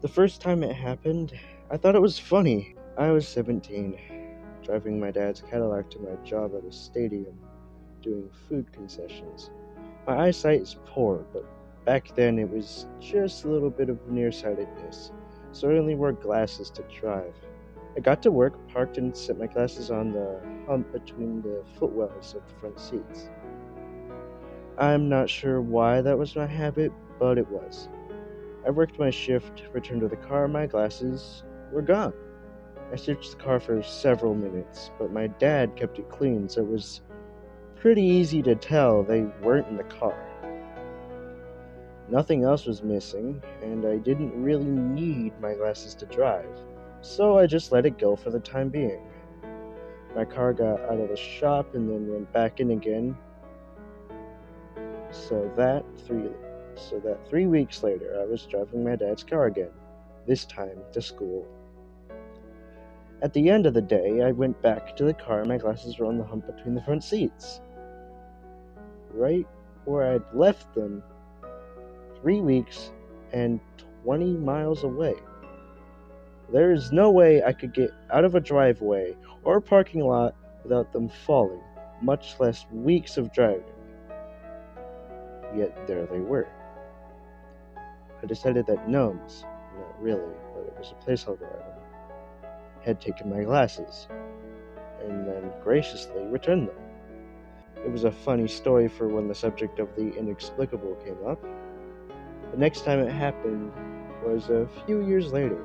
The first time it happened, I thought it was funny. I was 17, driving my dad's Cadillac to my job at a stadium, doing food concessions. My eyesight is poor, but back then it was just a little bit of nearsightedness, so I only wore glasses to drive. I got to work, parked, and set my glasses on the hump between the footwells of the front seats. I'm not sure why that was my habit, but it was. I worked my shift, returned to the car, my glasses were gone. I searched the car for several minutes, but my dad kept it clean, so it was pretty easy to tell they weren't in the car. Nothing else was missing, and I didn't really need my glasses to drive, so I just let it go for the time being. My car got out of the shop and then went back in again, so that 3 weeks later I was driving my dad's car again, this time to school. At the end of the day, I went back to the car and my glasses were on the hump between the front seats, right where I'd left them 3 weeks and 20 miles away. There is no way I could get out of a driveway or a parking lot without them falling, much less weeks of driving. Yet there they were. I decided that gnomes, not really, but it was a placeholder item, had taken my glasses, and then graciously returned them. It was a funny story for when the subject of the inexplicable came up. The next time it happened was a few years later,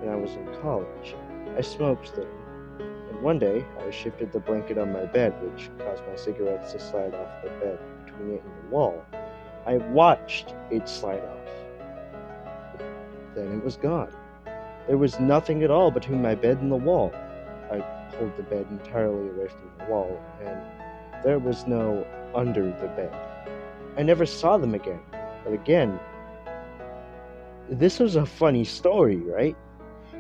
when I was in college. I smoked then, and one day I shifted the blanket on my bed, which caused my cigarettes to slide off the bed between it and the wall. I watched it slide off. Then it was gone. There was nothing at all between my bed and the wall. I pulled the bed entirely away from the wall, and there was no under the bed. I never saw them again. But again, this was a funny story, right?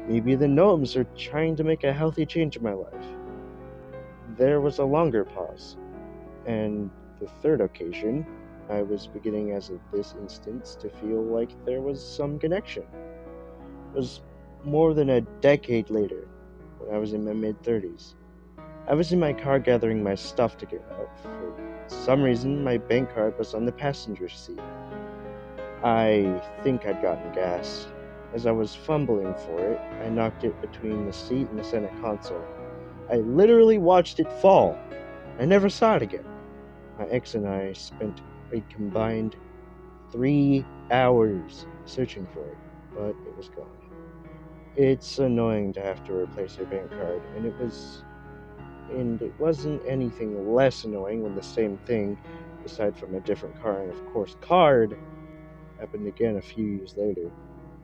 Maybe the gnomes are trying to make a healthy change in my life. There was a longer pause, and the third occasion, I was beginning as of this instance to feel like there was some connection. It was more than a decade later, when I was in my mid-30s. I was in my car gathering my stuff to get out. For some reason, my bank card was on the passenger seat. I think I'd gotten gas. As I was fumbling for it, I knocked it between the seat and the center console. I literally watched it fall. I never saw it again. My ex and I spent a combined 3 hours searching for it, but it was gone. It's annoying to have to replace your bank card, and it wasn't anything less annoying when the same thing, aside from a different car and of course card, happened again a few years later.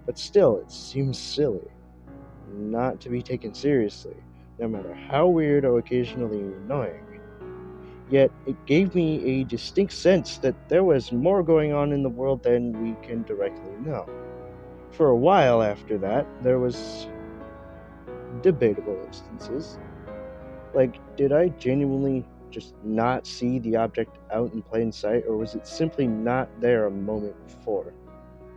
But still, it seems silly, not to be taken seriously, no matter how weird or occasionally annoying. Yet, it gave me a distinct sense that there was more going on in the world than we can directly know. For a while after that, there was debatable instances. Like, did I genuinely just not see the object out in plain sight, or was it simply not there a moment before?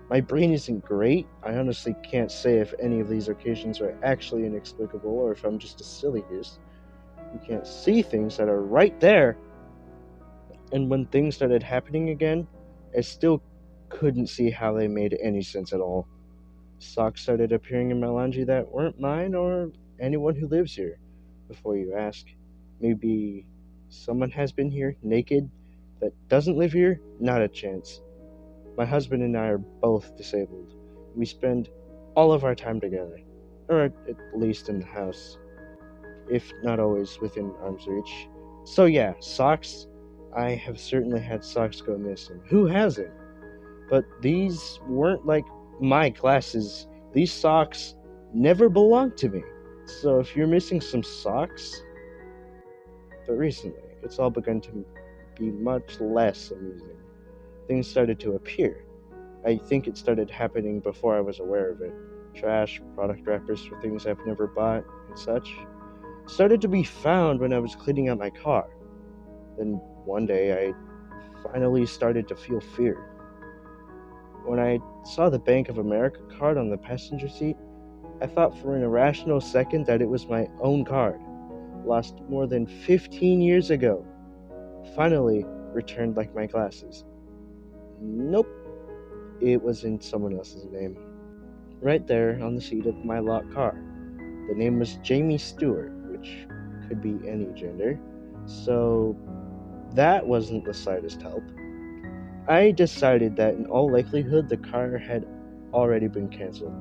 My brain isn't great. I honestly can't say if any of these occasions are actually inexplicable or if I'm just a silly goose. You can't see things that are right there. And when things started happening again, I still couldn't see how they made any sense at all. Socks started appearing in my laundry that weren't mine or anyone who lives here. Before you ask, maybe someone has been here naked that doesn't live here? Not a chance. My husband and I are both disabled. We spend all of our time together, or at least in the house, if not always within arm's reach. So yeah, socks. I have certainly had socks go missing. Who hasn't? But these weren't like my glasses. These socks never belonged to me. So if you're missing some socks, but recently, it's all begun to be much less amusing. Things started to appear. I think it started happening before I was aware of it. Trash, product wrappers for things I've never bought, and such, started to be found when I was cleaning out my car. Then one day I finally started to feel fear. When I saw the Bank of America card on the passenger seat, I thought for an irrational second that it was my own card, lost more than 15 years ago. Finally, returned like my glasses. Nope, it was in someone else's name. Right there on the seat of my locked car. The name was Jamie Stewart, which could be any gender, so that wasn't the slightest help. I decided that in all likelihood the car had already been canceled,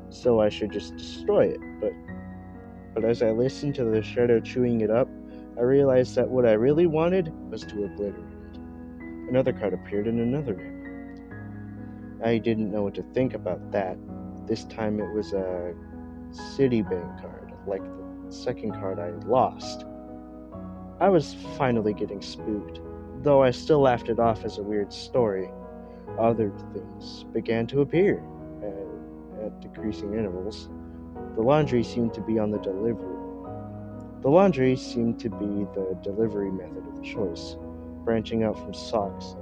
so I should just destroy it, but as I listened to the shredder chewing it up, I realized that what I really wanted was to obliterate it. Another card appeared in another name. I didn't know what to think about that. This time it was a Citibank card, like the second card I lost. I was finally getting spooked, though I still laughed it off as a weird story. Other things began to appear at decreasing intervals. The laundry seemed to be the delivery method of choice, branching out from socks.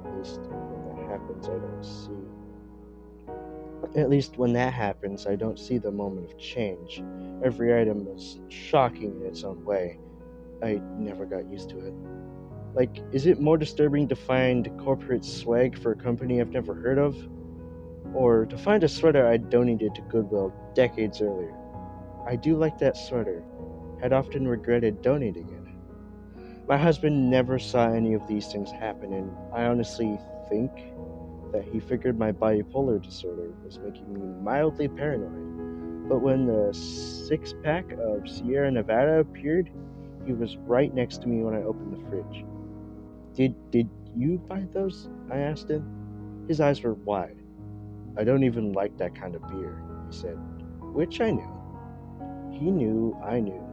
At least when that happens, I don't see the moment of change. Every item was shocking in its own way. I never got used to it. Like, is it more disturbing to find corporate swag for a company I've never heard of? Or to find a sweater I donated to Goodwill decades earlier? I do like that sweater. Had often regretted donating it. My husband never saw any of these things happen, and I honestly think that he figured my bipolar disorder was making me mildly paranoid. But when the 6-pack of Sierra Nevada appeared, he was right next to me when I opened the fridge. Did you buy those? I asked him. His eyes were wide. I don't even like that kind of beer, he said, which I knew. He knew I knew.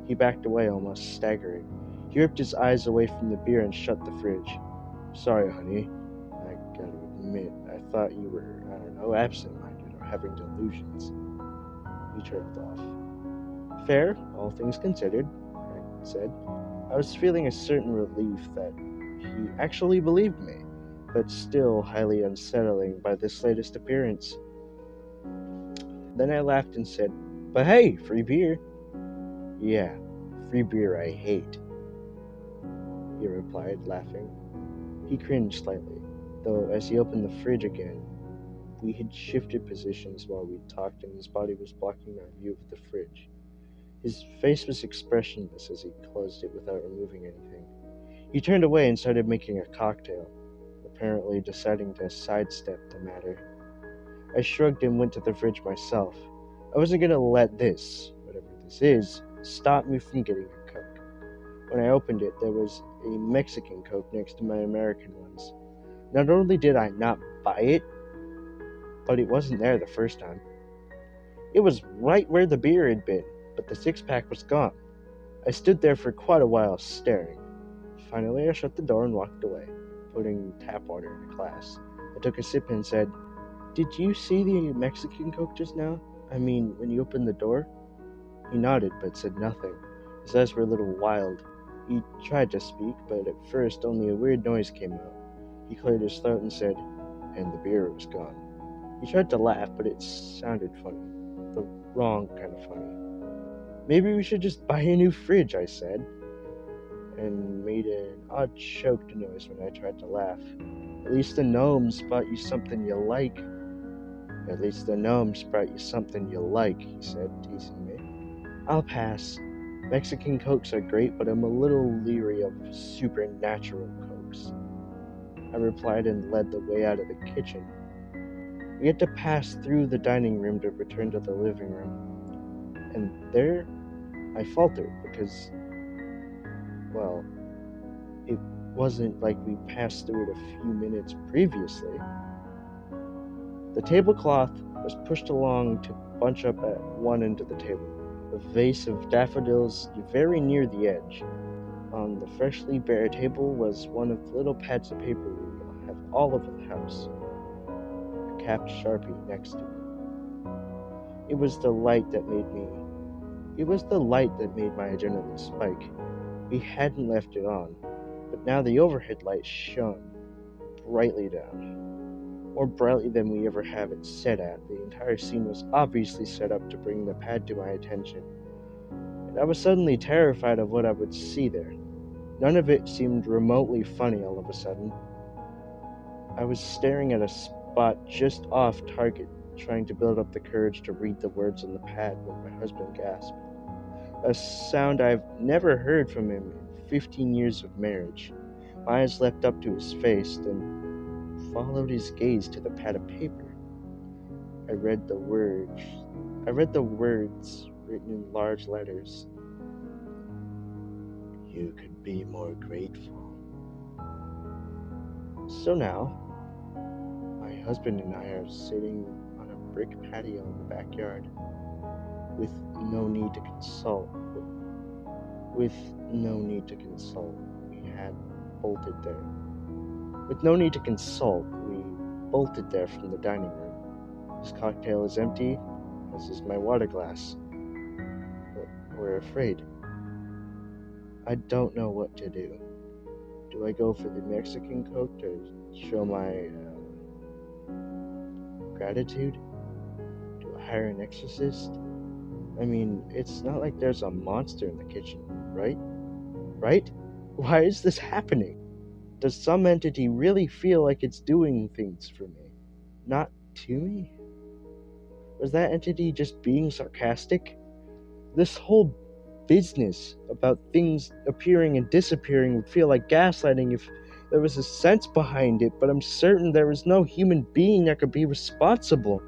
He backed away, almost staggering. He ripped his eyes away from the beer and shut the fridge. Sorry, honey. I gotta admit, I thought you were, absent-minded or having delusions. He trailed off. Fair, all things considered, I said. I was feeling a certain relief that he actually believed me, but still highly unsettling by this latest appearance. Then I laughed and said, But hey, free beer. Yeah, free beer I hate, he replied, laughing. He cringed slightly, though as he opened the fridge again, we had shifted positions while we talked and his body was blocking my view of the fridge. His face was expressionless as he closed it without removing anything. He turned away and started making a cocktail, apparently deciding to sidestep the matter. I shrugged and went to the fridge myself. I wasn't going to let this, whatever this is, stop me from getting a Coke. When I opened it, there was a Mexican Coke next to my American ones. Not only did I not buy it, but it wasn't there the first time. It was right where the beer had been, but the 6-pack was gone. I stood there for quite a while staring. Finally, I shut the door and walked away, putting tap water in a glass. I took a sip and said, Did you see the Mexican Coke just now? I mean, when you opened the door? He nodded, but said nothing. His eyes were a little wild. He tried to speak, but at first only a weird noise came out. He cleared his throat and said, And the beer was gone. He tried to laugh, but it sounded funny. The wrong kind of funny. Maybe we should just buy a new fridge, I said, and made an odd choked noise when I tried to laugh. At least the gnomes brought you something you like. At least the gnomes brought you something you like, he said, teasing me. I'll pass. Mexican Cokes are great, but I'm a little leery of supernatural Cokes. I replied and led the way out of the kitchen. We had to pass through the dining room to return to the living room. And there, I faltered because, well, it wasn't like we passed through it a few minutes previously. The tablecloth was pushed along to bunch up at one end of the table, a vase of daffodils very near the edge. On the freshly bare table was one of the little pads of paper we have all over the house, a capped Sharpie next to it. It was the light that made my adrenaline spike. We hadn't left it on, but now the overhead light shone brightly down. more brightly than we ever have it set at. The entire scene was obviously set up to bring the pad to my attention, and I was suddenly terrified of what I would see there. None of it seemed remotely funny all of a sudden. I was staring at a spot just off target, trying to build up the courage to read the words on the pad when my husband gasped. A sound I've never heard from him in 15 years of marriage. My eyes leapt up to his face, then followed his gaze to the pad of paper. I read the words written in large letters. You could be more grateful. So now, my husband and I are sitting on a brick patio in the backyard, with no need to consult. We had bolted there. With no need to consult, we bolted there from the dining room. His cocktail is empty, as is my water glass. But we're afraid. I don't know what to do. Do I go for the Mexican Coke to show my gratitude? Do I hire an exorcist? I mean, it's not like there's a monster in the kitchen, right? Right? Why is this happening? Does some entity really feel like it's doing things for me, not to me? Was that entity just being sarcastic? This whole business about things appearing and disappearing would feel like gaslighting if there was a sense behind it, but I'm certain there is no human being that could be responsible.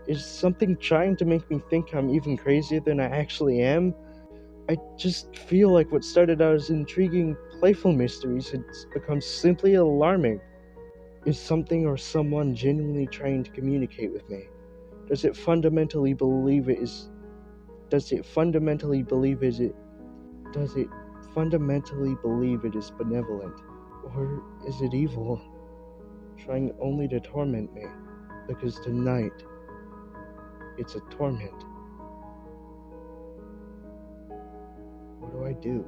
Is something trying to make me think I'm even crazier than I actually am? I just feel like what started out as intriguing, playful mysteries has become simply alarming. Is something or someone genuinely trying to communicate with me? Does it fundamentally believe it is benevolent? Or is it evil, trying only to torment me? Because tonight, it's a torment. What do I do?